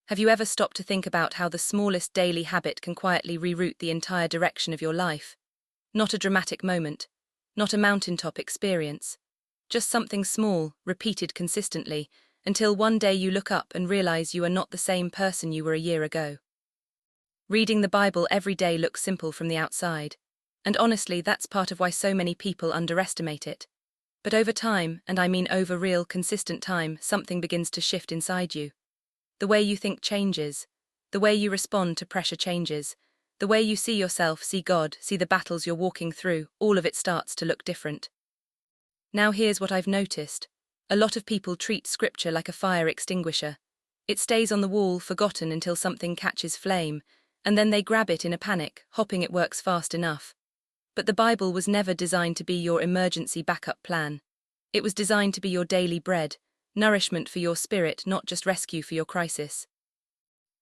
Have you ever stopped to think about how the smallest daily habit can quietly reroute the entire direction of your life? Not a dramatic moment, not a mountaintop experience, just something small, repeated consistently, until one day you look up and realize you are not the same person you were a year ago. Reading the Bible every day looks simple from the outside, and honestly, that's part of why so many people underestimate it. But over time, and I mean over real, consistent time, something begins to shift inside you. The way you think changes. The way you respond to pressure changes. The way you see yourself, see God, see the battles you're walking through, all of it starts to look different. Now here's what I've noticed. A lot of people treat scripture like a fire extinguisher. It stays on the wall, forgotten until something catches flame, and then they grab it in a panic, hoping it works fast enough. But the Bible was never designed to be your emergency backup plan. It was designed to be your daily bread, nourishment for your spirit, not just rescue for your crisis.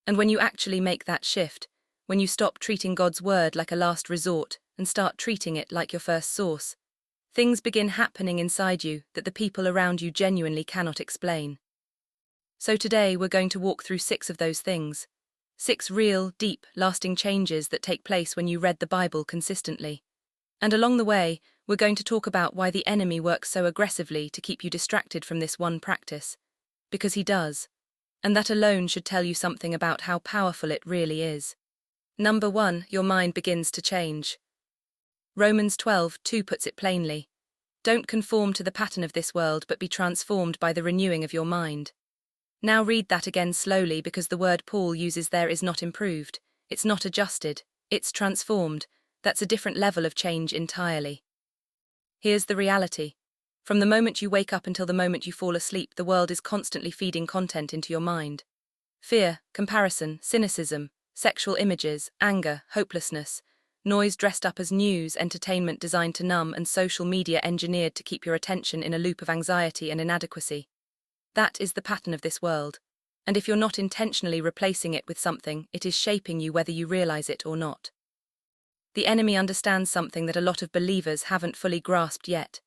And when you actually make that shift, when you stop treating God's word like a last resort and start treating it like your first source, things begin happening inside you that the people around you genuinely cannot explain. So today we're going to walk through 6 of those things. 6 real, deep, lasting changes that take place when you read the Bible consistently. And along the way, we're going to talk about why the enemy works so aggressively to keep you distracted from this one practice. Because he does. And that alone should tell you something about how powerful it really is. Number 1, your mind begins to change. Romans 12:2 puts it plainly. Don't conform to the pattern of this world, but be transformed by the renewing of your mind. Now read that again slowly, because the word Paul uses there is not improved, it's not adjusted, it's transformed. That's a different level of change entirely. Here's the reality. From the moment you wake up until the moment you fall asleep, the world is constantly feeding content into your mind. Fear, comparison, cynicism, sexual images, anger, hopelessness, noise dressed up as news, entertainment designed to numb, and social media engineered to keep your attention in a loop of anxiety and inadequacy. That is the pattern of this world. And if you're not intentionally replacing it with something, it is shaping you whether you realize it or not. The enemy understands something that a lot of believers haven't fully grasped yet.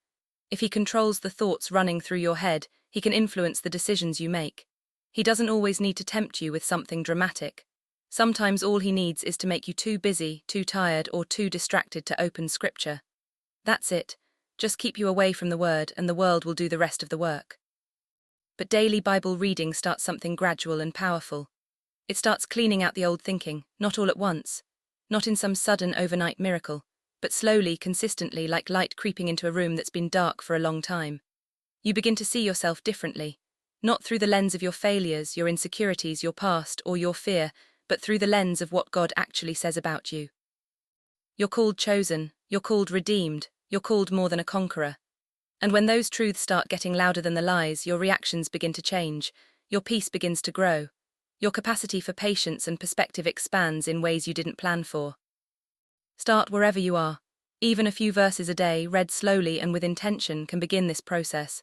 If he controls the thoughts running through your head, he can influence the decisions you make. He doesn't always need to tempt you with something dramatic. Sometimes all he needs is to make you too busy, too tired, or too distracted to open scripture. That's it. Just keep you away from the word, and the world will do the rest of the work. But daily Bible reading starts something gradual and powerful. It starts cleaning out the old thinking, not all at once. Not in some sudden overnight miracle, but slowly, consistently, like light creeping into a room that's been dark for a long time. You begin to see yourself differently, not through the lens of your failures, your insecurities, your past, or your fear, but through the lens of what God actually says about you. You're called chosen, you're called redeemed, you're called more than a conqueror. And when those truths start getting louder than the lies, your reactions begin to change, your peace begins to grow. Your capacity for patience and perspective expands in ways you didn't plan for. Start wherever you are. Even a few verses a day, read slowly and with intention, can begin this process.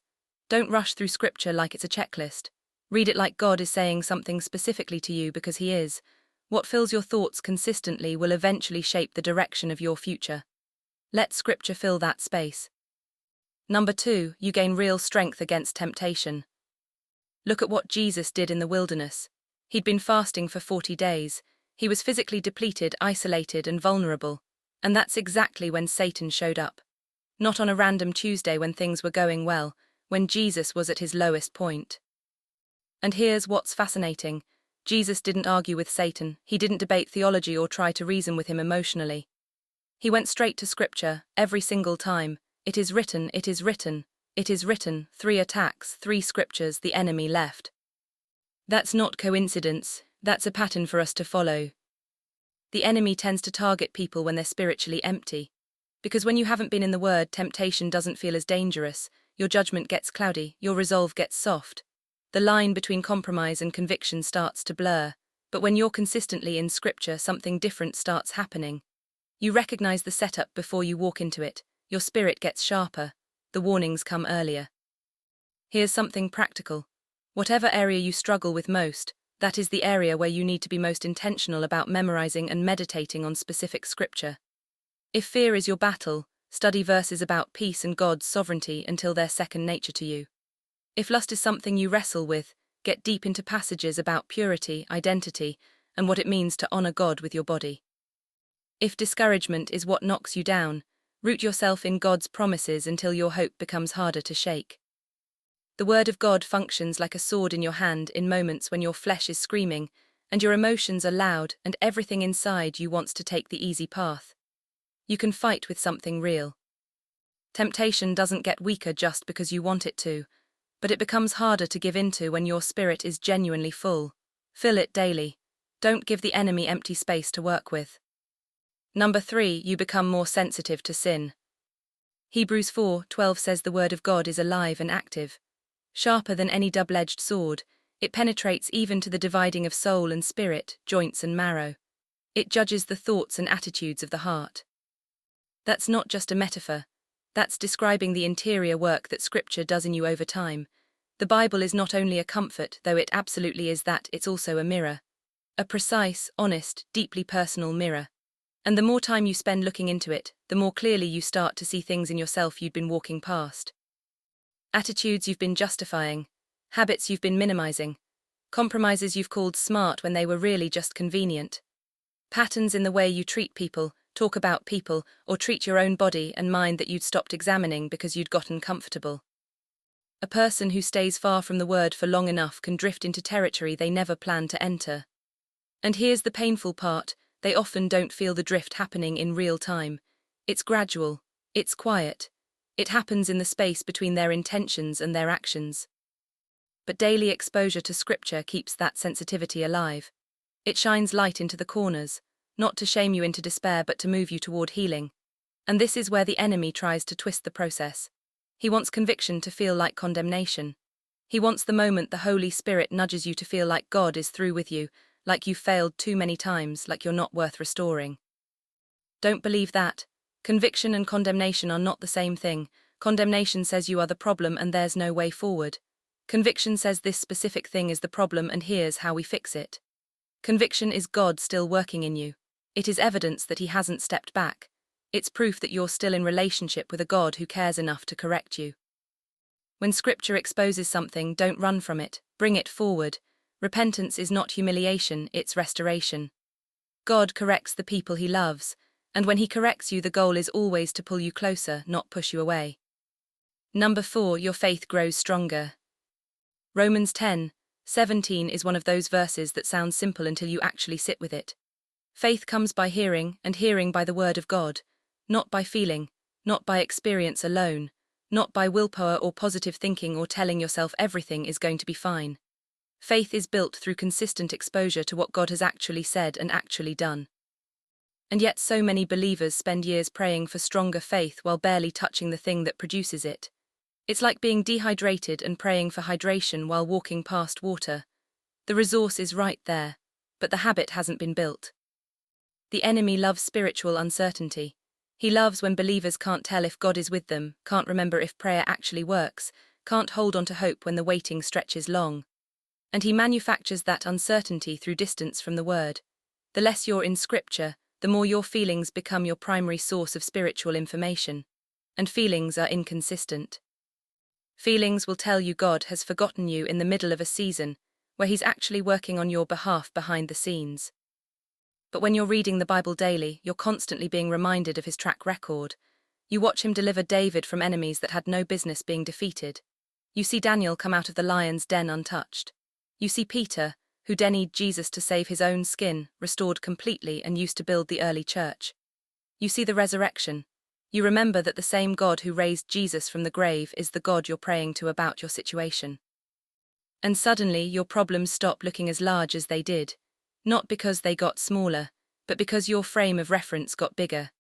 Don't rush through scripture like it's a checklist. Read it like God is saying something specifically to you, because He is. What fills your thoughts consistently will eventually shape the direction of your future. Let scripture fill that space. Number 2, you gain real strength against temptation. Look at what Jesus did in the wilderness. He'd been fasting for 40 days. He was physically depleted, isolated, and vulnerable. And that's exactly when Satan showed up. Not on a random Tuesday when things were going well, when Jesus was at his lowest point. And here's what's fascinating. Jesus didn't argue with Satan. He didn't debate theology or try to reason with him emotionally. He went straight to scripture, every single time. It is written, it is written, it is written. 3 attacks, 3 scriptures, the enemy left. That's not coincidence, that's a pattern for us to follow. The enemy tends to target people when they're spiritually empty. Because when you haven't been in the Word, temptation doesn't feel as dangerous, your judgment gets cloudy, your resolve gets soft. The line between compromise and conviction starts to blur. But when you're consistently in Scripture, something different starts happening. You recognize the setup before you walk into it, your spirit gets sharper, the warnings come earlier. Here's something practical. Whatever area you struggle with most, that is the area where you need to be most intentional about memorizing and meditating on specific scripture. If fear is your battle, study verses about peace and God's sovereignty until they're second nature to you. If lust is something you wrestle with, Get deep into passages about purity, identity, and what it means to honor God with your body. If discouragement is what knocks you down, root yourself in God's promises until your hope becomes harder to shake. The Word of God functions like a sword in your hand in moments when your flesh is screaming, and your emotions are loud, and everything inside you wants to take the easy path. You can fight with something real. Temptation doesn't get weaker just because you want it to, but it becomes harder to give into when your spirit is genuinely full. Fill it daily. Don't give the enemy empty space to work with. Number 3, you become more sensitive to sin. Hebrews 4:12 says the Word of God is alive and active. Sharper than any double-edged sword, it penetrates even to the dividing of soul and spirit, joints and marrow. It judges the thoughts and attitudes of the heart. That's not just a metaphor. That's describing the interior work that Scripture does in you over time. The Bible is not only a comfort, though it absolutely is that, it's also a mirror. A precise, honest, deeply personal mirror. And the more time you spend looking into it, the more clearly you start to see things in yourself you'd been walking past. Attitudes you've been justifying, habits you've been minimizing, compromises you've called smart when they were really just convenient. Patterns in the way you treat people, talk about people, or treat your own body and mind that you'd stopped examining because you'd gotten comfortable. A person who stays far from the Word for long enough can drift into territory they never planned to enter. And here's the painful part, they often don't feel the drift happening in real time. It's gradual, it's quiet. It happens in the space between their intentions and their actions. But daily exposure to Scripture keeps that sensitivity alive. It shines light into the corners, not to shame you into despair but to move you toward healing. And this is where the enemy tries to twist the process. He wants conviction to feel like condemnation. He wants the moment the Holy Spirit nudges you to feel like God is through with you, like you've failed too many times, like you're not worth restoring. Don't believe that. Conviction and condemnation are not the same thing. Condemnation says you are the problem and there's no way forward. Conviction says this specific thing is the problem and here's how we fix it. Conviction is God still working in you. It is evidence that He hasn't stepped back. It's proof that you're still in relationship with a God who cares enough to correct you. When Scripture exposes something, don't run from it, bring it forward. Repentance is not humiliation, it's restoration. God corrects the people He loves, and when He corrects you, the goal is always to pull you closer, not push you away. Number 4, your faith grows stronger. Romans 10:17 is one of those verses that sounds simple until you actually sit with it. Faith comes by hearing, and hearing by the Word of God, not by feeling, not by experience alone, not by willpower or positive thinking or telling yourself everything is going to be fine. Faith is built through consistent exposure to what God has actually said and actually done. And yet so many believers spend years praying for stronger faith while barely touching the thing that produces it. It's like being dehydrated and praying for hydration while walking past water. The resource is right there, but the habit hasn't been built. The enemy loves spiritual uncertainty. He loves when believers can't tell if God is with them, can't remember if prayer actually works, can't hold on to hope when the waiting stretches long. And he manufactures that uncertainty through distance from the Word. The less you're in Scripture, the more your feelings become your primary source of spiritual information. And feelings are inconsistent. Feelings will tell you God has forgotten you in the middle of a season, where He's actually working on your behalf behind the scenes. But when you're reading the Bible daily, you're constantly being reminded of His track record. You watch Him deliver David from enemies that had no business being defeated. You see Daniel come out of the lion's den untouched. You see Peter, who denied Jesus to save his own skin, restored completely and used to build the early church. You see the resurrection. You remember that the same God who raised Jesus from the grave is the God you're praying to about your situation. And suddenly your problems stop looking as large as they did, not because they got smaller, but because your frame of reference got bigger.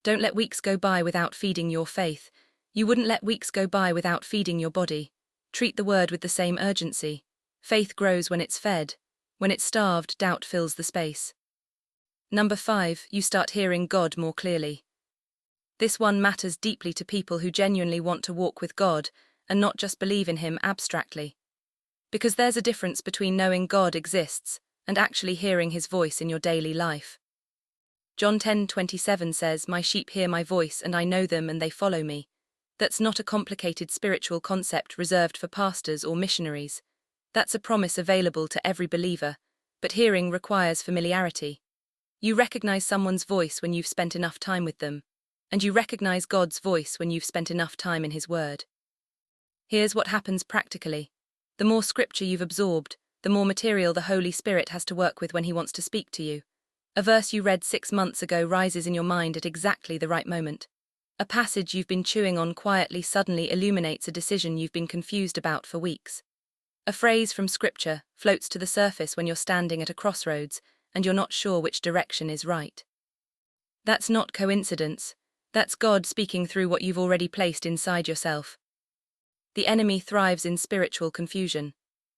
Don't let weeks go by without feeding your faith. You wouldn't let weeks go by without feeding your body. Treat the Word with the same urgency. Faith grows when it's fed. When it's starved, doubt fills the space. Number 5, you start hearing God more clearly. This one matters deeply to people who genuinely want to walk with God and not just believe in Him abstractly. Because there's a difference between knowing God exists and actually hearing His voice in your daily life. John 10:27 says, "My sheep hear my voice and I know them and they follow me." That's not a complicated spiritual concept reserved for pastors or missionaries. That's a promise available to every believer, but hearing requires familiarity. You recognize someone's voice when you've spent enough time with them, and you recognize God's voice when you've spent enough time in His Word. Here's what happens practically. The more scripture you've absorbed, the more material the Holy Spirit has to work with when He wants to speak to you. A verse you read 6 months ago rises in your mind at exactly the right moment. A passage you've been chewing on quietly suddenly illuminates a decision you've been confused about for weeks. A phrase from Scripture floats to the surface when you're standing at a crossroads and you're not sure which direction is right. That's not coincidence. That's God speaking through what you've already placed inside yourself. The enemy thrives in spiritual confusion.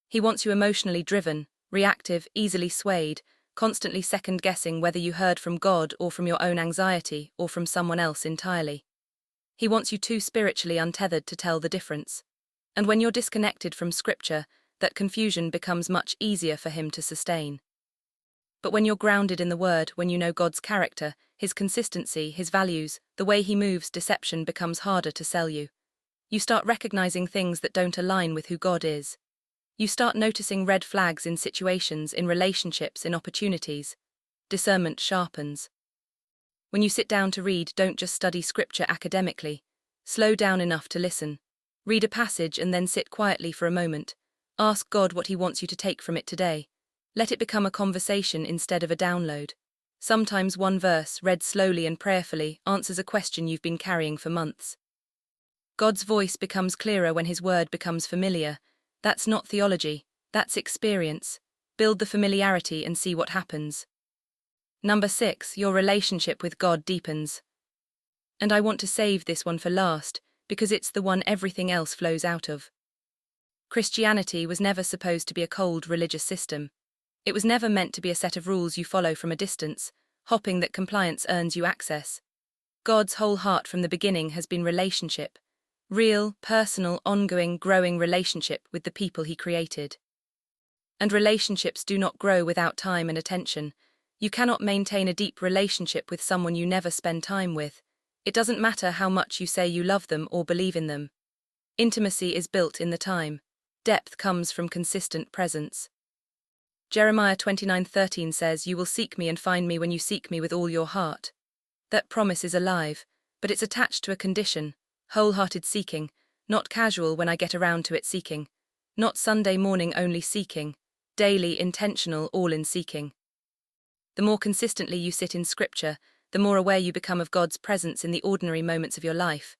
He wants you emotionally driven, reactive, easily swayed, constantly second-guessing whether you heard from God or from your own anxiety or from someone else entirely. He wants you too spiritually untethered to tell the difference. And when you're disconnected from Scripture, that confusion becomes much easier for him to sustain. But when you're grounded in the Word, when you know God's character, His consistency, His values, the way He moves, deception becomes harder to sell you. You start recognizing things that don't align with who God is. You start noticing red flags in situations, in relationships, in opportunities. Discernment sharpens. When you sit down to read, don't just study Scripture academically. Slow down enough to listen. Read a passage and then sit quietly for a moment. Ask God what He wants you to take from it today. Let it become a conversation instead of a download. Sometimes one verse, read slowly and prayerfully, answers a question you've been carrying for months. God's voice becomes clearer when His Word becomes familiar. That's not theology, that's experience. Build the familiarity and see what happens. Number 6, your relationship with God deepens. And I want to save this one for last, because it's the one everything else flows out of. Christianity was never supposed to be a cold religious system. It was never meant to be a set of rules you follow from a distance, hoping that compliance earns you access. God's whole heart from the beginning has been relationship. Real, personal, ongoing, growing relationship with the people He created. And relationships do not grow without time and attention. You cannot maintain a deep relationship with someone you never spend time with. It doesn't matter how much you say you love them or believe in them. Intimacy is built in the time. Depth comes from consistent presence. Jeremiah 29:13 says, "You will seek me and find me when you seek me with all your heart." That promise is alive, but it's attached to a condition: wholehearted seeking, not casual when I get around to it seeking, not Sunday morning only seeking, daily, intentional, all-in seeking. The more consistently you sit in Scripture, the more aware you become of God's presence in the ordinary moments of your life.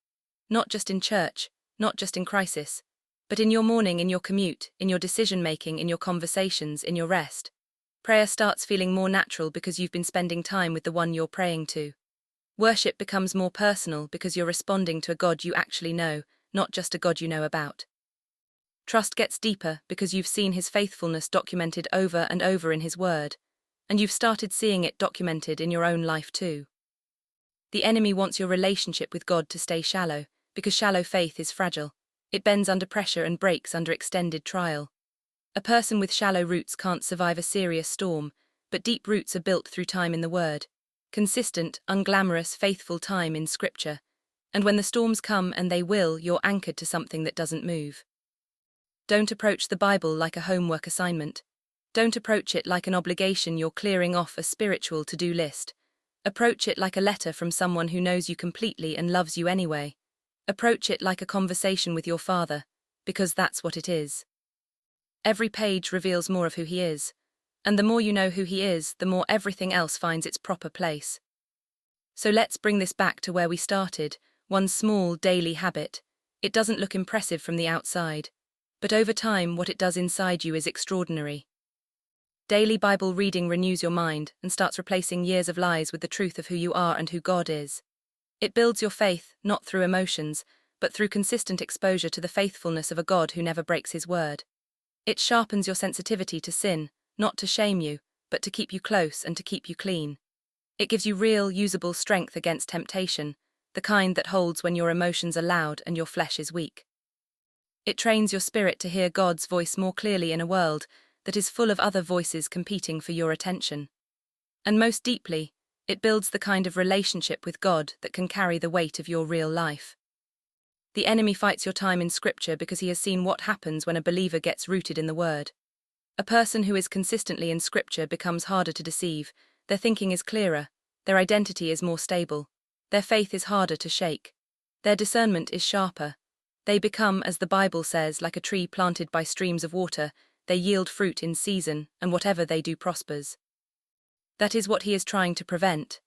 Not just in church, not just in crisis, but in your morning, in your commute, in your decision-making, in your conversations, in your rest. Prayer starts feeling more natural because you've been spending time with the one you're praying to. Worship becomes more personal because you're responding to a God you actually know, not just a God you know about. Trust gets deeper because you've seen His faithfulness documented over and over in His Word, and you've started seeing it documented in your own life too. The enemy wants your relationship with God to stay shallow, because shallow faith is fragile. It bends under pressure and breaks under extended trial. A person with shallow roots can't survive a serious storm, but deep roots are built through time in the Word. Consistent, unglamorous, faithful time in Scripture. And when the storms come, and they will, you're anchored to something that doesn't move. Don't approach the Bible like a homework assignment. Don't approach it like an obligation you're clearing off a spiritual to-do list. Approach it like a letter from someone who knows you completely and loves you anyway. Approach it like a conversation with your Father, because that's what it is. Every page reveals more of who He is, and the more you know who He is, the more everything else finds its proper place. So let's bring this back to where we started, one small daily habit. It doesn't look impressive from the outside, but over time what it does inside you is extraordinary. Daily Bible reading renews your mind and starts replacing years of lies with the truth of who you are and who God is. It builds your faith, not through emotions, but through consistent exposure to the faithfulness of a God who never breaks His word. It sharpens your sensitivity to sin, not to shame you, but to keep you close and to keep you clean. It gives you real, usable strength against temptation, the kind that holds when your emotions are loud and your flesh is weak. It trains your spirit to hear God's voice more clearly in a world that is full of other voices competing for your attention. And most deeply, it builds the kind of relationship with God that can carry the weight of your real life. The enemy fights your time in Scripture because he has seen what happens when a believer gets rooted in the Word. A person who is consistently in Scripture becomes harder to deceive, their thinking is clearer, their identity is more stable, their faith is harder to shake, their discernment is sharper. They become, as the Bible says, like a tree planted by streams of water, they yield fruit in season, and whatever they do prospers. That is what he is trying to prevent.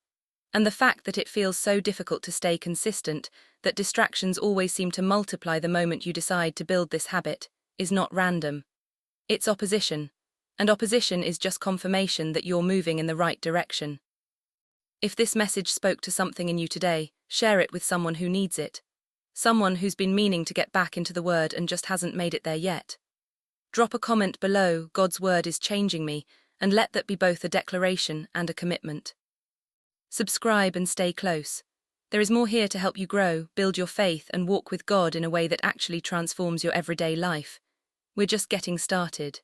And the fact that it feels so difficult to stay consistent, that distractions always seem to multiply the moment you decide to build this habit, is not random. It's opposition. And opposition is just confirmation that you're moving in the right direction. If this message spoke to something in you today, share it with someone who needs it. Someone who's been meaning to get back into the Word and just hasn't made it there yet. Drop a comment below, God's Word is changing me, and let that be both a declaration and a commitment. Subscribe and stay close. There is more here to help you grow, build your faith, and walk with God in a way that actually transforms your everyday life. We're just getting started.